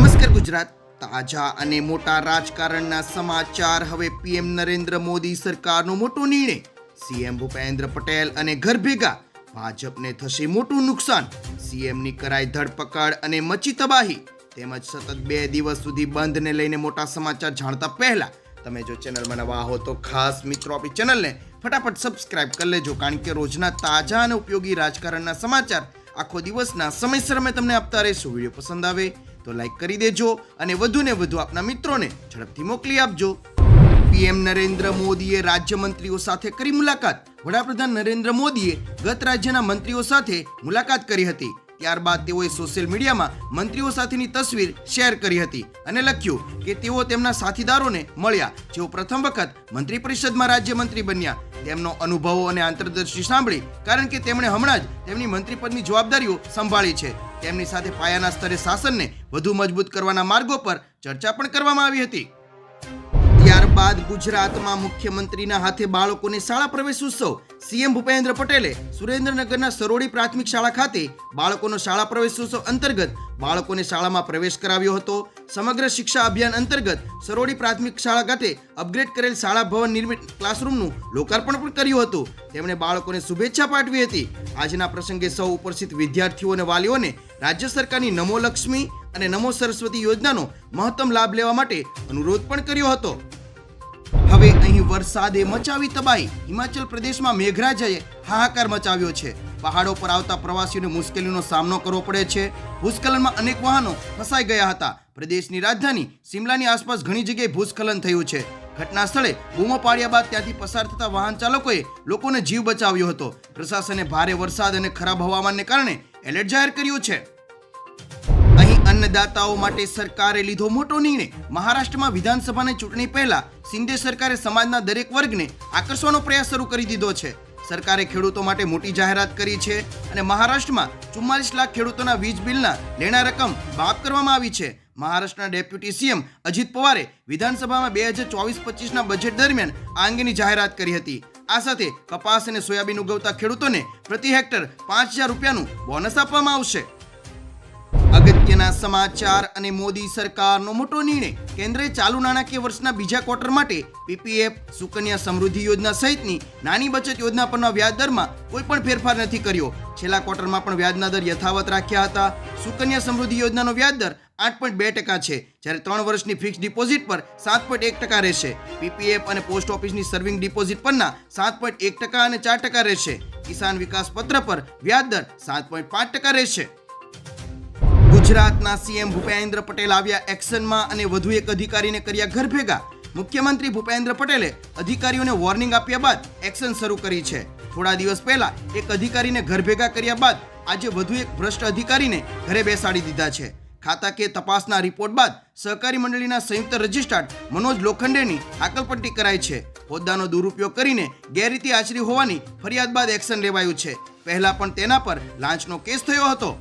નમસ્કાર ગુજરાત, તાજા અને મોટા રાજકારણના સમાચાર. હવે પીએમ નરેન્દ્ર મોદી સરકારનો મોટો નિર્ણય. સીએમ ભૂપેન્દ્ર પટેલ અને ઘર ભેગા, ભાજપને થશે મોટું નુકસાન. સીએમની કરાઈ ધરપકડ અને મચી તબાહી. તેમજ સતત 2 દિવસ સુધી બંધને લઈને મોટા સમાચાર જાણતા પહેલા તમે જો ચેનલમાં નવા હો તો ખાસ મિત્રો આપણી ચેનલને ફટાફટ સબસ્ક્રાઇબ કરી લેજો, કારણ કે રોજના તાજા અને ઉપયોગી રાજકારણના સમાચાર આખો દિવસના સમયસર અમે તમને આપતા રહીશું. વિડીયો પસંદ આવે તો લાઈક કરી દેજો અને વધુને વધુ આપના મિત્રોને ઝડપથી મોકલી આપજો. પીએમ નરેન્દ્ર મોદીએ રાજ્યમંત્રીઓ સાથે કરી મુલાકાત. વડાપ્રધાન નરેન્દ્ર મોદીએ ગત રાજ્યના મંત્રીઓ સાથે મુલાકાત કરી હતી. ત્યારબાદ તેઓએ સોશિયલ મીડિયામાં મંત્રીઓ સાથેની તસવીર શેર કરી હતી અને લખ્યું કે તેઓ તેમના સાથીદારોને મળ્યા જેઓ પ્રથમ વખત મંત્રી પરિષદમાં રાજ્યમંત્રી બન્યા. તેમનો અનુભવો અને આંતરદૃષ્ટિ સાંભળી, કારણ કે તેમણે હમણાં જ તેમની મંત્રી પદની જવાબદારીઓ સંભાળી છે. તેમની સાથે પાયાના સ્તરે શાસનને વધુ મજબૂત કરવાના માર્ગો પર ચર્ચા પણ કરવામાં આવી હતી. ત્યારબાદ ગુજરાતમાં મુખ્યમંત્રીના હાથે બાળકોને શાળા પ્રવેશ ઉત્સવ. સીએમ ભૂપેન્દ્ર પટેલે સુરેન્દ્રનગરના સરોડી પ્રાથમિક શાળા ખાતે બાળકોનો શાળા પ્રવેશ ઉત્સવ અંતર્ગત બાળકોને શાળામાં પ્રવેશ કરાવ્યો હતો. સમગ્ર શિક્ષા અભિયાન અંતર્ગત સરોડી પ્રાથમિક શાળા ખાતે અપગ્રેડ કરેલ શાળા ભવન નિર્મિત ક્લાસરૂમનું લોકાર્પણ પણ કર્યું હતું. તેમણે બાળકોને શુભેચ્છા પાઠવી હતી. આજના પ્રસંગે સૌ ઉપસ્થિત વિદ્યાર્થીઓ અને વાલીઓને રાજ્ય સરકારની નમો લક્ષ્મી અને નમો સરસ્વતી યોજનાનો મહત્તમ લાભ લેવા માટે અનુરોધ પણ કર્યો હતો. હવે અહીં વરસાદે મચાવી તબાહી. હિમાચલ પ્રદેશમાં મેઘરાજાએ હાહાકાર મચાવ્યો છે. પહાડો પર આવતા પ્રવાસીઓને મુશ્કેલીનો સામનો કરવો પડે છે. ભૂસ્ખલનમાં અનેક વાહનો ફસાઈ ગયા હતા. પ્રદેશની રાજધાની શિમલાની આસપાસ ઘણી જગ્યાએ ભૂસ્ખલન થયું છે. ઘટના સ્થળે બૂમો પાડ્યા બાદ ત્યાંથી પસાર થતા વાહન ચાલકોએ લોકોને જીવ બચાવ્યો હતો. પ્રશાસને ભારે વરસાદ અને ખરાબ હવામાનને કારણે એલર્ટ જાહેર કર્યું છે. અહીં અન્નદાતાઓ માટે સરકારે લીધો મોટો નિર્ણય. મહારાષ્ટ્રમાં વિધાનસભાની ચૂંટણી પહેલા શિંદે સરકારે સમાજના દરેક વર્ગને આકર્ષવાનો પ્રયાસ શરૂ કરી દીધો છે. સરકારે ખેડૂતો માટે મોટી જાહેરાત કરી છે અને મહારાષ્ટ્રમાં 44 લાખ ખેડૂતોના વીજ બિલના લેણા રકમ માફ કરવામાં આવી છે. મહારાષ્ટ્રના ડેપ્યુટી સીએમ અજીત પવારે વિધાનસભામાં 2024-25ના બજેટ દરમિયાન આ અંગેની જાહેરાત કરી હતી. આ સાથે કપાસ અને સોયાબીન ઉગવતા ખેડૂતોને પ્રતિ હેક્ટર 5,000 રૂપિયાનું બોનસ આપવામાં આવશે. અગત્યના સમાચાર અને મોદી સરકારનો મોટો નિર્ણય. કેન્દ્રએ ચાલુ નાણાકીય વર્ષના બીજા ક્વાર્ટર માટે પીપીએફ, સુકન્યા સમૃદ્ધિ યોજના સહિતની નાની બચત યોજના પરના વ્યાજ દરમાં કોઈ પણ ફેરફાર નથી કર્યો. છેલ્લા ક્વાર્ટરમાં પણ વ્યાજના દર યથાવત રાખ્યા હતા. સુકન્યા સમૃદ્ધિ યોજનાનો વ્યાજ દર 8.2% છે, જ્યારે 3 વર્ષની ફિક્સ ડિપોઝિટ પર 7.1% રહેશે. પીપીએફ અને પોસ્ટ ઓફિસની સર્વિંગ ડિપોઝિટ પરના 7.1% અને 4% રહેશે. કિસાન વિકાસ પત્ર પર વ્યાજ દર 7.5% રહેશે. ગુજરાતના સીએમ ભૂપેન્દ્ર પટેલ આવ્યા એક્શનમાં અને વધુ એક અધિકારીને કર્યા ઘર ભેગા. મુખ્યમંત્રી ભૂપેન્દ્ર પટેલે અધિકારીઓને વોર્નિંગ આપ્યા બાદ એક્શન શરૂ કરી છે. થોડા દિવસ પહેલા એક અધિકારીને ઘર ભેગા કર્યા બાદ આજે વધુ એક ભ્રષ્ટ અધિકારીને ઘરે બેસાડી દીધા છે. ખાતાકીય તપાસના રિપોર્ટ બાદ સહકારી મંડળીના સંયુક્ત રજિસ્ટ્રાર મનોજ લોખંડેની હાકલપટ્ટી કરાઈ છે. હોદ્દાનો દુરુપયોગ કરીને ગેરરીતિ આચરી હોવાની ફરિયાદ બાદ એક્શન લેવાયું છે. પહેલા પણ તેના પર લાંચનો કેસ થયો હતો.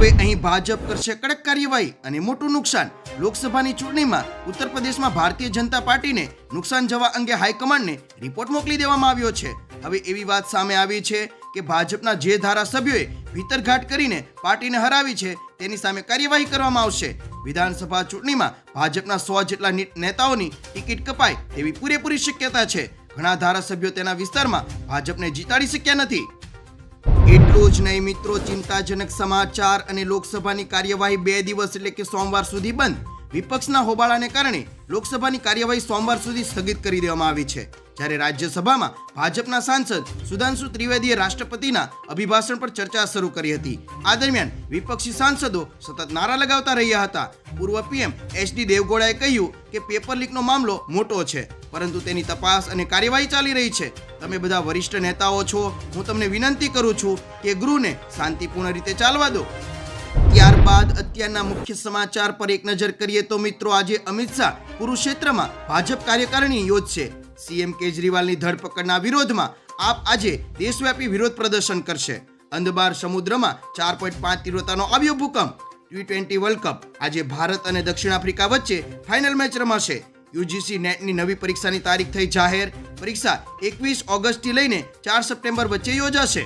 હવે અહીં ભાજપ કરશે કડક કાર્યવાહી અને મોટું નુકસાન. લોકસભાની ચૂંટણીમાં ઉત્તર પ્રદેશમાં ભારતીય જનતા પાર્ટીને નુકસાન જવા અંગે હાઈકમાન્ડને રિપોર્ટ મોકલી દેવામાં આવ્યો છે. હવે એવી વાત સામે આવી છે કે ભાજપના જે ધારાસભ્યોએ ભીતરઘાટ કરીને પાર્ટીને હરાવી છે તેની સામે કાર્યવાહી કરવામાં આવશે. વિધાનસભા ચૂંટણીમાં ભાજપના 100 જેટલા નેતાઓની ટિકિટ કપાય તેવી પૂરેપૂરી શક્યતા છે. ઘણા ધારાસભ્યો તેના વિસ્તારમાં ભાજપને જીતાડી શક્યા નથી. એટલું જ નહીં મિત્રો, ચિંતાજનક સમાચાર. અને લોકસભાની કાર્યવાહી 2 દિવસ એટલે કે સોમવાર સુધી બંધ. વિપક્ષના હોબાળાને કારણે લોકસભાની કાર્યવાહી સોમવાર સુધી સ્થગિત કરી દેવામાં આવી છે. જ્યારે રાજ્યસભામાં ભાજપના સાંસદ સુધાંશુ ત્રિવેદીએ રાષ્ટ્રપતિના અભિભાષણ પર ચર્ચા શરૂ કરી હતી. આ દરમિયાન વિપક્ષી સાંસદો સતત નારા લગાવતા રહ્યા હતા. પૂર્વ પીએમ એચડી દેવગૌડાએ કહ્યું કે પેપર લીકનો મામલો મોટો છે, પરંતુ તેની તપાસ અને કાર્યવાહી ચાલી રહી છે. તમે બધા વરિષ્ઠ નેતાઓ છો, હું તમને વિનંતી કરું છું કે ગૃહને શાંતિપૂર્ણ રીતે ચાલવા દો. ત્યારબાદ અત્યારના મુખ્ય સમાચાર પર એક નજર કરીએ તો મિત્રો, આજે અમિત શાહ કુરુક્ષેત્રમાં ભાજપ કાર્યકારિણી યોજશે. સીએમ કેજરીવાલની ધરપકડના વિરોધમાં આપ આજે દેશવ્યાપી વિરોધ પ્રદર્શન કરશે. અંદમાન સમુદ્રમાં 4.5 તીવ્રતાનો આવ્યો ભૂકંપ. T20 world cup. આજે ભારત અને દક્ષિણ આફ્રિકા વચ્ચે ફાઇનલ મેચ રમાશે. યુજીસી નેટની નવી પરીક્ષાની તારીખ થઈ જાહેર. પરીક્ષા 21 ઓગસ્ટથી લઈને 4 સપ્ટેમ્બર વચ્ચે યોજાશે.